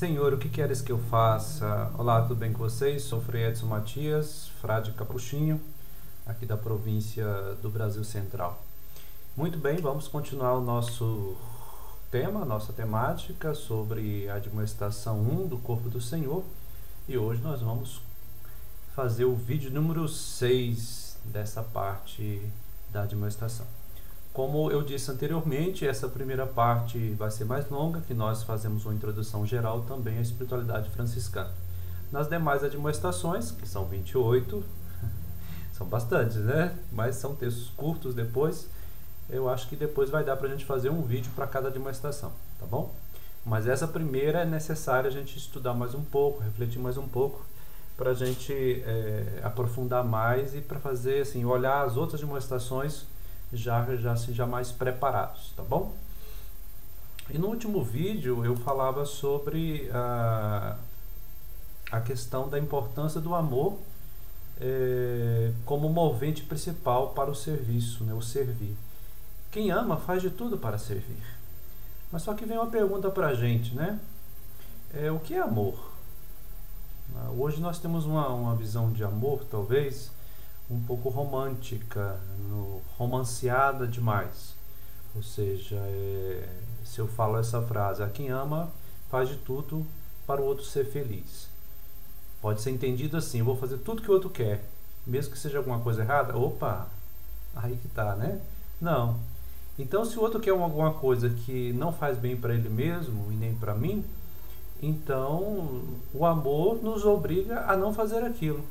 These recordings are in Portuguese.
Senhor, o que queres que eu faça? Olá, tudo bem com vocês? Sou Frei Edson Matias, frade capuchinho, aqui da província do Brasil Central. Muito bem, vamos continuar o nosso tema, nossa temática sobre a admoestação 1 do Corpo do Senhor. E hoje nós vamos fazer o vídeo número 6 dessa parte da admoestação. Como eu disse anteriormente, essa primeira parte vai ser mais longa, que nós fazemos uma introdução geral também à espiritualidade franciscana. Nas demais admoestações, que são 28, são bastantes, né? Mas são textos curtos depois. Eu acho que depois vai dar para a gente fazer um vídeo para cada admoestação, tá bom? Mas essa primeira é necessária a gente estudar mais um pouco, refletir mais um pouco, para a gente aprofundar mais e para fazer assim, olhar as outras admoestações já mais preparados, tá bom? E no último vídeo eu falava sobre a questão da importância do amor como movente principal para o serviço, né? O servir. Quem ama faz de tudo para servir. Mas só que vem uma pergunta para a gente, né? O que é amor? Hoje nós temos uma visão de amor, talvez, um pouco romântica, romanceada demais. Ou seja, se eu falo essa frase, quem ama faz de tudo para o outro ser feliz. Pode ser entendido assim, eu vou fazer tudo que o outro quer, mesmo que seja alguma coisa errada. Opa, aí que tá, né? Não. Então, se o outro quer alguma coisa que não faz bem para ele mesmo e nem para mim, então o amor nos obriga a não fazer aquilo.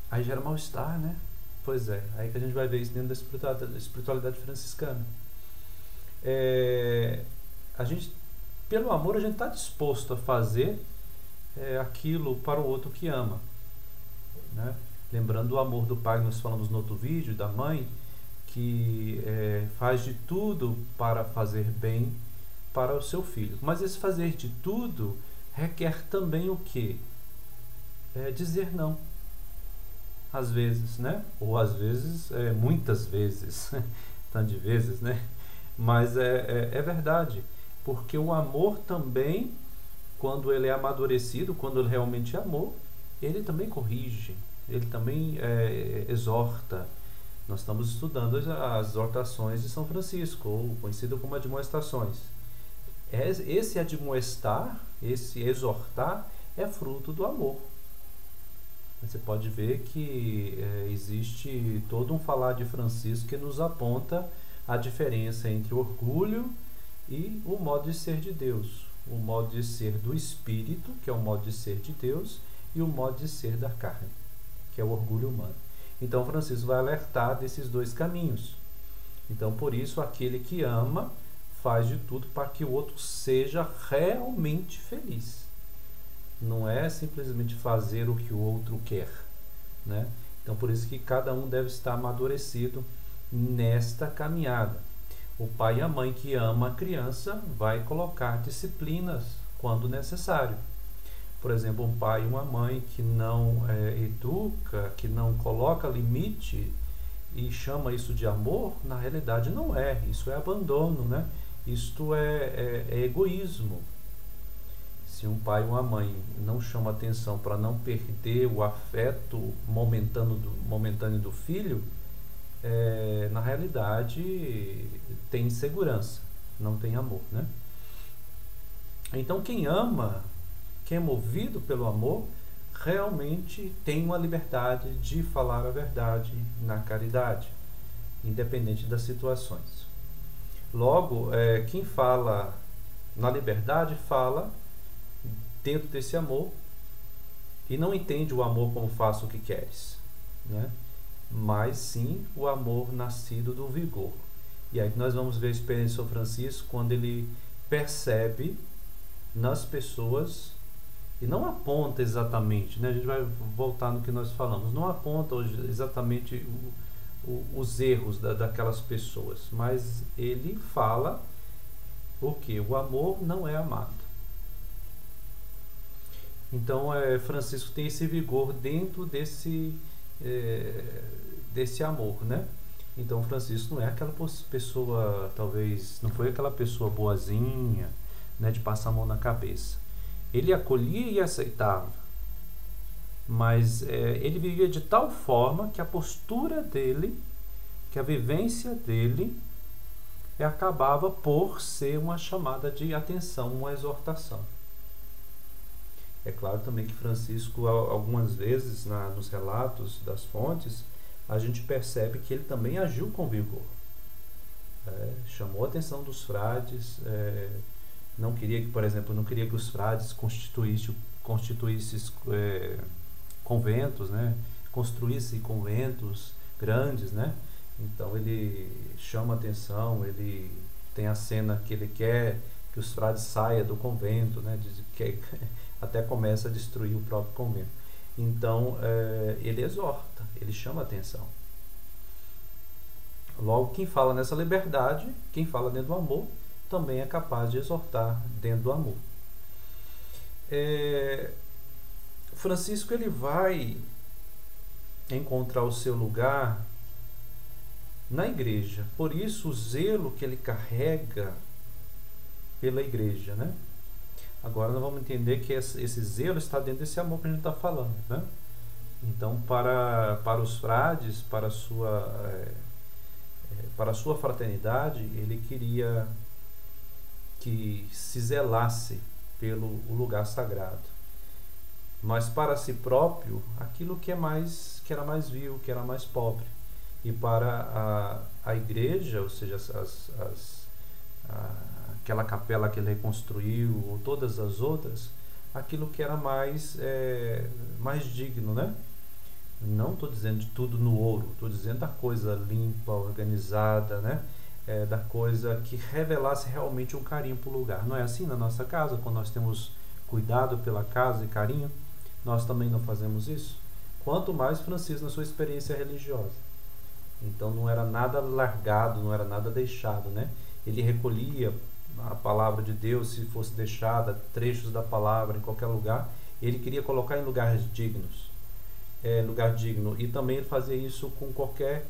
Aí gera mal-estar, né? Pois é, aí que a gente vai ver isso dentro da espiritualidade franciscana. Pelo amor, a gente está disposto a fazer aquilo para o outro que ama, né? Lembrando o amor do pai, nós falamos no outro vídeo, da mãe, que faz de tudo para fazer bem para o seu filho. Mas esse fazer de tudo requer também o quê? Dizer não. Às vezes, né? Ou às vezes, muitas vezes, tanto de vezes, né? Mas é verdade, porque o amor também, quando ele é amadurecido, quando ele realmente é amor, ele também corrige, ele também exorta. Nós estamos estudando as exortações de São Francisco, ou conhecido como admoestações. Esse admoestar, esse exortar, é fruto do amor. Você pode ver que existe todo um falar de Francisco que nos aponta a diferença entre o orgulho e o modo de ser de Deus. O modo de ser do Espírito, que é o modo de ser de Deus, e o modo de ser da carne, que é o orgulho humano. Então, Francisco vai alertar desses dois caminhos. Então, por isso, aquele que ama faz de tudo para que o outro seja realmente feliz. Não é simplesmente fazer o que o outro quer, né? Então, por isso que cada um deve estar amadurecido nesta caminhada. O pai e a mãe que ama a criança vai colocar disciplinas quando necessário. Por exemplo, um pai e uma mãe que não educa, que não coloca limite e chama isso de amor, na realidade não é. Isso é abandono, né? Isto é egoísmo. Se um pai ou uma mãe não chama atenção para não perder o afeto momentâneo do filho, na realidade tem insegurança, não tem amor, né? Então quem ama, quem é movido pelo amor, realmente tem uma liberdade de falar a verdade na caridade, independente das situações. Logo, quem fala na liberdade fala dentro desse amor e não entende o amor como faça o que queres, né? Mas sim o amor nascido do vigor. E aí nós vamos ver a experiência de São Francisco quando ele percebe nas pessoas e não aponta exatamente, né? A gente vai voltar no que nós falamos, não aponta exatamente os erros daquelas pessoas, mas ele fala o que? O amor não é amado. Então, Francisco tem esse vigor dentro desse amor, né? Então, Francisco não é aquela pessoa, talvez, não foi aquela pessoa boazinha, né, de passar a mão na cabeça. Ele acolhia e aceitava, mas ele vivia de tal forma que a postura dele, que a vivência dele, acabava por ser uma chamada de atenção, uma exortação. É claro também que Francisco, algumas vezes, nos relatos das fontes, a gente percebe que ele também agiu com vigor. Chamou a atenção dos frades, não queria que, por exemplo, não queria que os frades constituíssem conventos, né? Construíssem conventos grandes, né? Então ele chama a atenção, ele tem a cena que ele quer que os frades saiam do convento, né? Que até começa a destruir o próprio convento. Então ele exorta, ele chama a atenção. Logo, quem fala nessa liberdade, quem fala dentro do amor, também é capaz de exortar dentro do amor. Francisco ele vai encontrar o seu lugar na igreja. Por isso o zelo que ele carrega pela igreja, né? Agora nós vamos entender que esse zelo está dentro desse amor que a gente está falando, né? Então, para os frades, para a sua fraternidade, ele queria que se zelasse pelo lugar sagrado. Mas para si próprio, aquilo que era mais vil, que era mais pobre. E para a igreja, ou seja, aquela capela que ele reconstruiu, ou todas as outras, aquilo que era mais digno, né? Não estou dizendo de tudo no ouro, estou dizendo da coisa limpa, organizada, né? Da coisa que revelasse realmente um carinho para o lugar. Não é assim na nossa casa, quando nós temos cuidado pela casa e carinho, nós também não fazemos isso? Quanto mais Francisco na sua experiência religiosa. Então não era nada largado, não era nada deixado, né? Ele recolhia a palavra de Deus, se fosse deixada, trechos da palavra em qualquer lugar, ele queria colocar em lugares dignos. Lugar digno. E também ele fazia isso com qualquer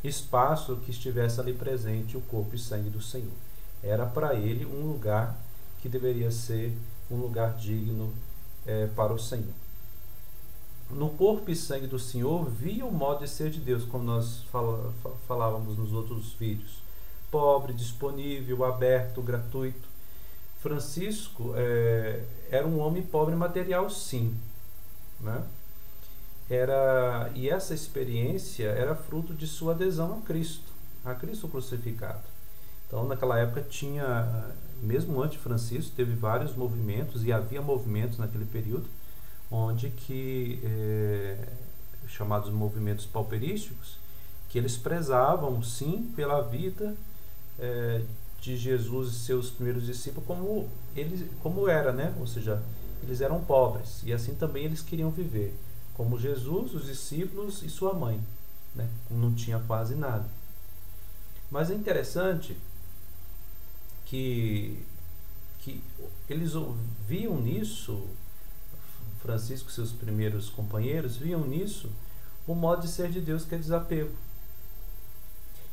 espaço que estivesse ali presente, o corpo e sangue do Senhor. Era para ele um lugar que deveria ser um lugar digno para o Senhor. No corpo e sangue do Senhor via o modo de ser de Deus, como nós falávamos nos outros vídeos. Pobre, disponível, aberto, gratuito. Francisco era um homem pobre material, sim, né? E essa experiência era fruto de sua adesão a Cristo crucificado. Então, naquela época tinha, mesmo antes de Francisco, teve vários movimentos, e havia movimentos naquele período, onde chamados movimentos pauperísticos, que eles prezavam, sim, pela vida de Jesus e seus primeiros discípulos como era, né? Ou seja, eles eram pobres, e assim também eles queriam viver, como Jesus, os discípulos e sua mãe, né? Não tinha quase nada. Mas é interessante que eles viam nisso, Francisco e seus primeiros companheiros viam nisso o modo de ser de Deus, que é desapego.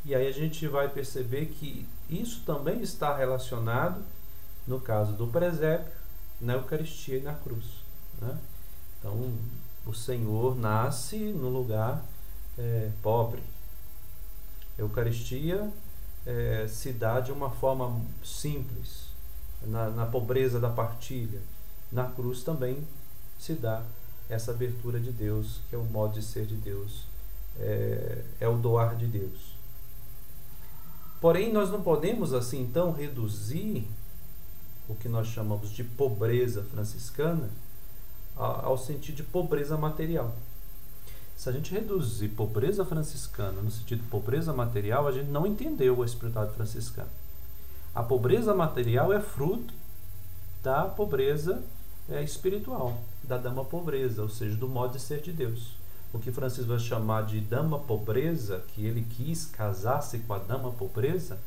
E aí a gente vai perceber que isso também está relacionado no caso do presépio, na Eucaristia e na cruz, né? Então o Senhor nasce no lugar pobre. A Eucaristia se dá de uma forma simples, na pobreza da partilha. Na cruz também se dá essa abertura de Deus, que é o modo de ser de Deus, é o doar de Deus. Porém, nós não podemos assim então reduzir o que nós chamamos de pobreza franciscana ao sentido de pobreza material. Se a gente reduzir pobreza franciscana no sentido de pobreza material, a gente não entendeu a espiritualidade franciscana. A pobreza material é fruto da pobreza espiritual, da dama pobreza, ou seja, do modo de ser de Deus. O que Francisco vai chamar de dama pobreza, que ele quis casar-se com a dama pobreza,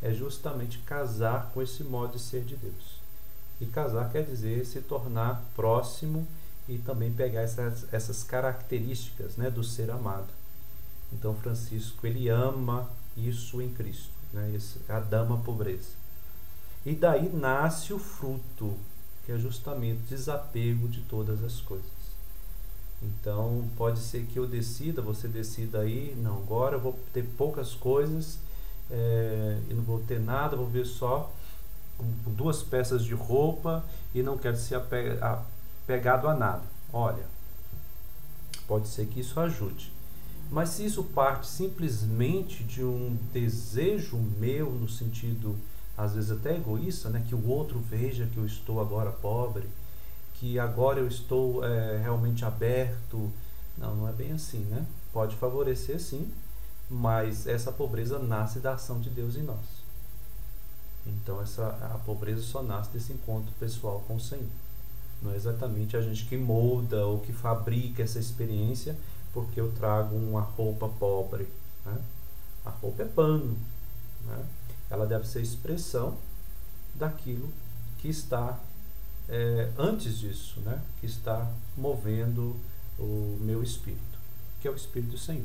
é justamente casar com esse modo de ser de Deus. E casar quer dizer se tornar próximo e também pegar essas características, né, do ser amado. Então Francisco ele ama isso em Cristo, né, a dama pobreza. E daí nasce o fruto que é justamente desapego de todas as coisas. Então, pode ser que eu decida, você decida aí, não, agora eu vou ter poucas coisas, e não vou ter nada, vou ver só com 2 peças de roupa e não quero ser apegado a nada. Olha, pode ser que isso ajude. Mas se isso parte simplesmente de um desejo meu, no sentido, às vezes até egoísta, né, que o outro veja que eu estou agora pobre, que agora eu estou realmente aberto. Não, não é bem assim, né? Pode favorecer sim, mas essa pobreza nasce da ação de Deus em nós. Então a pobreza só nasce desse encontro pessoal com o Senhor. Não é exatamente a gente que molda ou que fabrica essa experiência porque eu trago uma roupa pobre, né? A roupa é pano, né? Ela deve ser expressão daquilo que está antes disso, né? Que está movendo o meu espírito, que é o Espírito do Senhor.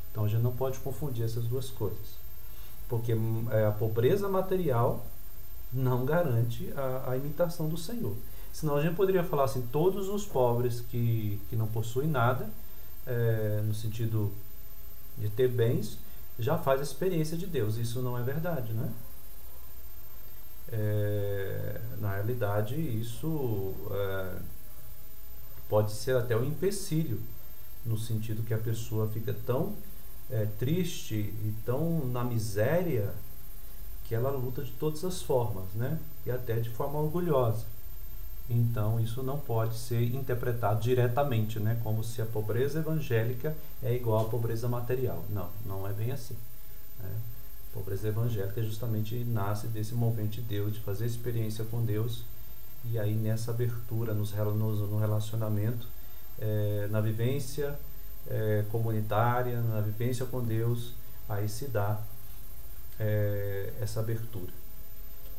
Então a gente não pode confundir essas duas coisas, porque a pobreza material não garante a imitação do Senhor. Senão a gente poderia falar assim, todos os pobres que não possuem nada, no sentido de ter bens, já faz a experiência de Deus. Isso não é verdade, né? Na realidade, isso pode ser até um empecilho, no sentido que a pessoa fica tão triste e tão na miséria que ela luta de todas as formas, né? E até de forma orgulhosa. Então isso não pode ser interpretado diretamente, né? Como se a pobreza evangélica é igual à pobreza material. Não, não é bem assim, né? A pobreza evangélica justamente nasce desse movimento de Deus, de fazer experiência com Deus, e aí nessa abertura no relacionamento, na vivência comunitária, na vivência com Deus, aí se dá essa abertura.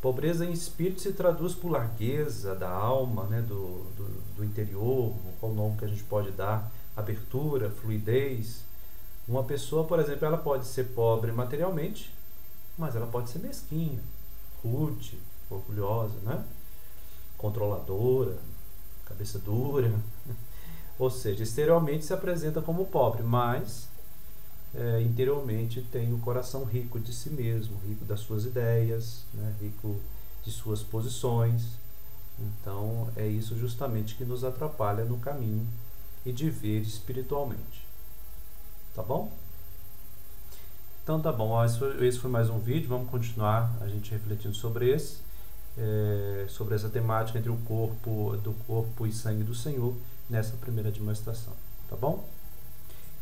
Pobreza em espírito se traduz por largueza da alma, né, do interior, qual o nome que a gente pode dar, abertura, fluidez. Uma pessoa, por exemplo, ela pode ser pobre materialmente, mas ela pode ser mesquinha, rude, orgulhosa, né? Controladora, cabeça dura. Ou seja, exteriormente se apresenta como pobre, mas interiormente tem o coração rico de si mesmo, rico das suas ideias, né? Rico de suas posições. Então é isso justamente que nos atrapalha no caminho e de ver espiritualmente. Tá bom? Então tá bom, esse foi mais um vídeo. Vamos continuar a gente refletindo sobre sobre essa temática entre o corpo e sangue do Senhor nessa primeira demonstração. Tá bom?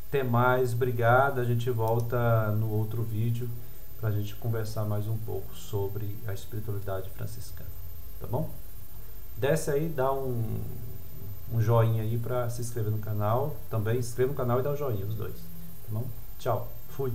Até mais, obrigado. A gente volta no outro vídeo para a gente conversar mais um pouco sobre a espiritualidade franciscana. Tá bom? Desce aí, dá um joinha aí para se inscrever no canal. Também inscreva no canal e dá um joinha, os dois. Tá bom? Tchau. Fui.